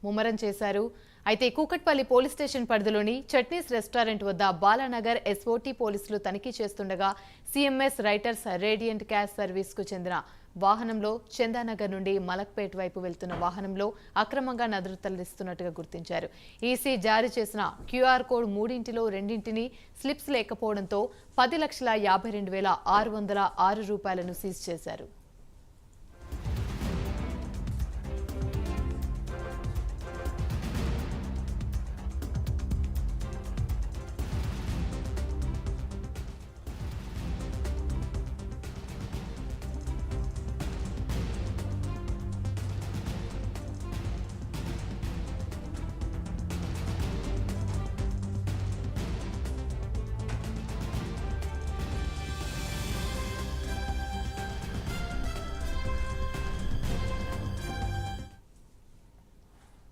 ముమ్మరం చేశారు. అయితే కూకట్పల్లి పోలీస్ స్టేషన్ పరిధిలోని చట్నీస్ రెస్టారెంట్ వద్ద బాలానగర్ ఎస్ఓటీ పోలీసులు తనిఖీ చేస్తుండగా CMS writers radiant cash service కు చెందిన వాహనంలో చందానగర్ నుండి మలక్పేట్ వైపు వెళ్తున్న వాహనంలో అక్రమంగా నదులు తరలిస్తున్నట్టుగా గుర్తించారు. ఈసీ జారీ చేసిన క్యూఆర్ కోడ్ మూడింటిలో రెండింటిని స్లిప్స్ లేకపోవడంతో 10,52,606 రూపాయలను సీజ్ చేశారు.